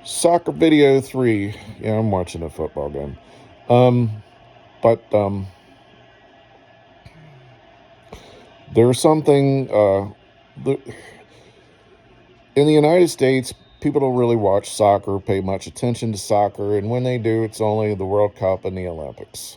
Soccer video 3. Yeah, I'm watching a football game. But there's something in the United States, people don't really watch soccer, pay much attention to soccer, and when they do, it's only the World Cup and the Olympics.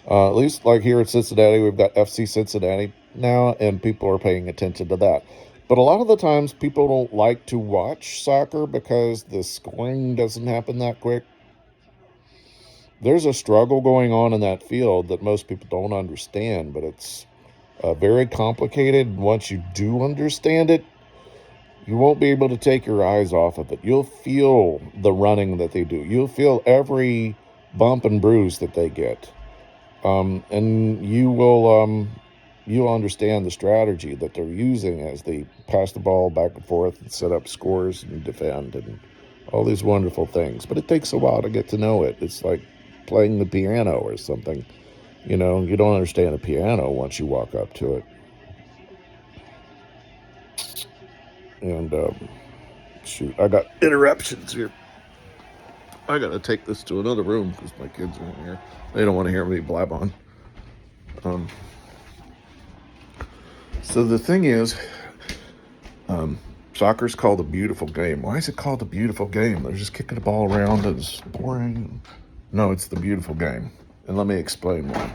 At least like here at Cincinnati, we've got FC Cincinnati now, and people are paying attention to that. But a lot of the times, people don't like to watch soccer because the scoring doesn't happen that quick. There's a struggle going on in that field that most people don't understand, but it's very complicated. Once you do understand it, you won't be able to take your eyes off of it. You'll feel the running that they do. You'll feel every bump and bruise that they get. And you'll understand the strategy that they're using as they pass the ball back and forth and set up scores and defend and all these wonderful things. But it takes a while to get to know it. It's like playing the piano or something. You don't understand a piano once you walk up to it. And shoot, I got interruptions here. I got to take this to another room because my kids are in here. They don't want to hear me blab on. So the thing is, soccer's called a beautiful game. Why is it called a beautiful game? They're just kicking the ball around and it's boring. No, it's the beautiful game. And let me explain why.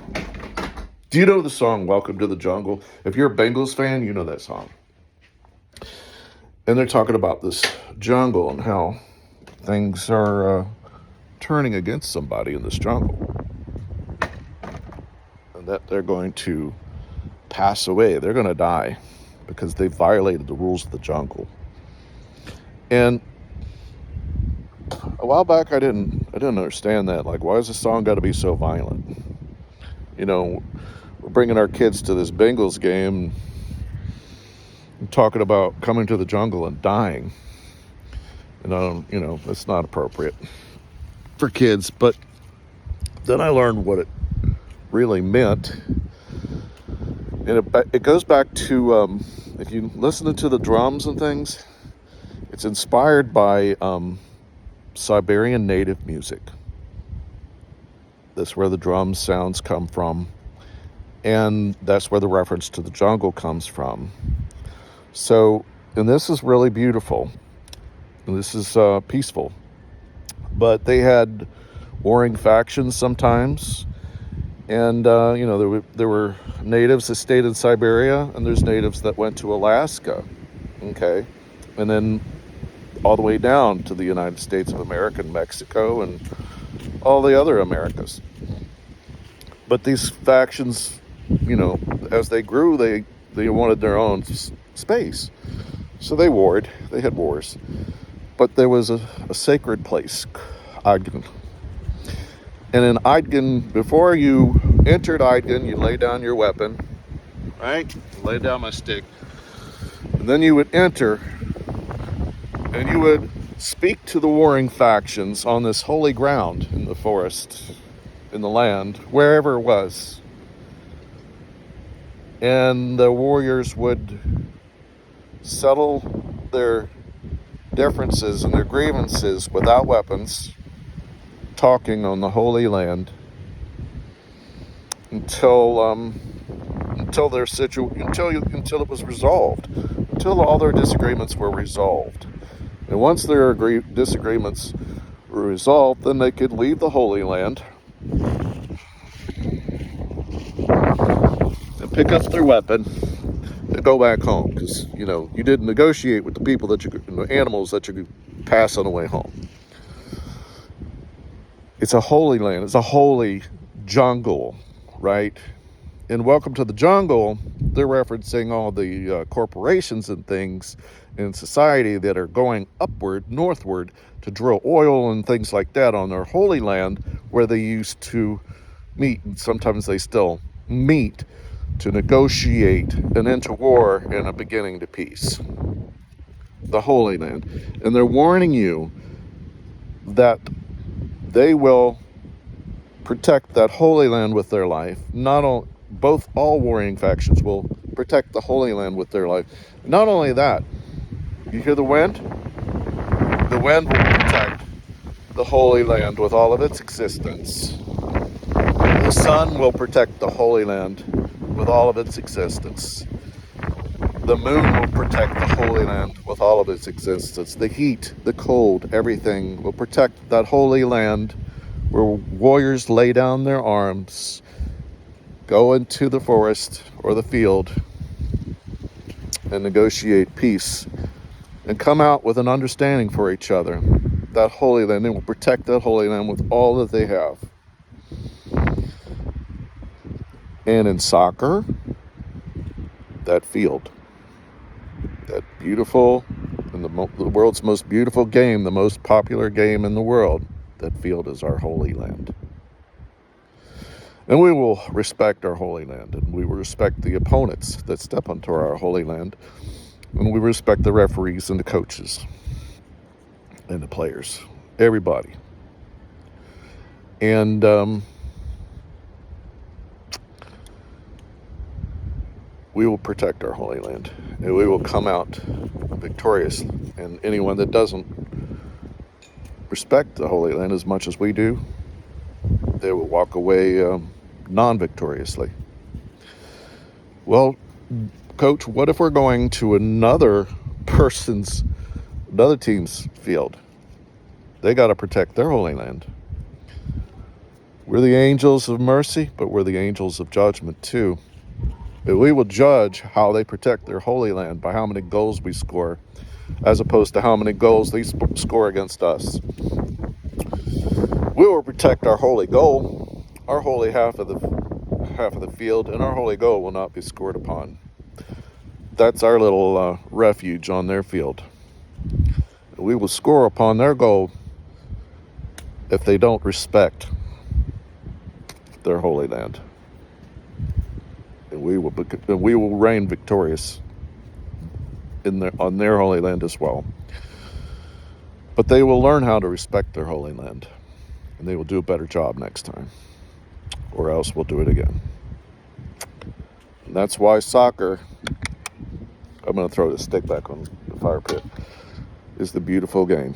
Do you know the song Welcome to the Jungle? If you're a Bengals fan, you know that song. And they're talking about this jungle and how things are turning against somebody in this jungle. And that they're going to pass away. They're going to die because they violated the rules of the jungle. And a while back, I didn't understand that. Like, why has the song got to be so violent? We're bringing our kids to this Bengals game and talking about coming to the jungle and dying. And that's not appropriate for kids. But then I learned what it really meant. And it goes back to, if you listen to the drums and things, it's inspired by Siberian native music. That's where the drum sounds come from. And that's where the reference to the jungle comes from. So, and this is really beautiful. And this is peaceful. But they had warring factions sometimes. And, there were natives that stayed in Siberia, and there's natives that went to Alaska, okay? And then all the way down to the United States of America and Mexico and all the other Americas. But these factions, as they grew, they wanted their own space. So they warred. They had wars. But there was a sacred place, Ogden. And in Eidgen, before you entered Eidgen, you lay down your weapon, right? Lay down my stick. And then you would enter, and you would speak to the warring factions on this holy ground in the forest, in the land, wherever it was. And the warriors would settle their differences and their grievances without weapons, talking on the Holy Land until it was resolved, until all their disagreements were resolved. And once their disagreements were resolved, then they could leave the Holy Land and pick up their weapon and go back home, because you didn't negotiate with the people the animals that you could pass on the way home. It's a holy land. It's a holy jungle, right? In Welcome to the Jungle, they're referencing all the corporations and things in society that are going upward, northward, to drill oil and things like that on their holy land where they used to meet, and sometimes they still meet, to negotiate an end to war and a beginning to peace. The Holy Land. And they're warning you that they will protect that Holy Land with their life. All warring factions will protect the Holy Land with their life. Not only that, you hear the wind? The The wind will protect the Holy Land with all of its existence. The sun will protect the Holy Land with all of its existence. The moon will protect the Holy Land with all of its existence. The heat, the cold, everything will protect that Holy Land where warriors lay down their arms, go into the forest or the field, and negotiate peace and come out with an understanding for each other. That Holy Land, they will protect that Holy Land with all that they have. And in soccer, that field, that beautiful, and the world's most beautiful game, the most popular game in the world, that field is our Holy Land. And we will respect our Holy Land, and we will respect the opponents that step onto our Holy Land, and we respect the referees and the coaches and the players, everybody. And we will protect our Holy Land, and we will come out victorious. And anyone that doesn't respect the Holy Land as much as we do, they will walk away non-victoriously. Well, Coach, what if we're going to another team's field? They got to protect their Holy Land. We're the angels of mercy, but we're the angels of judgment too. We will judge how they protect their Holy Land by how many goals we score, as opposed to how many goals they score against us. We will protect our holy goal, our holy half of the field, and our holy goal will not be scored upon. That's our little refuge on their field. We will score upon their goal if they don't respect their Holy Land. And we will reign victorious on their Holy Land as well. But they will learn how to respect their Holy Land, and they will do a better job next time, or else we'll do it again. And that's why soccer, I'm going to throw the stick back on the fire pit, is the beautiful game.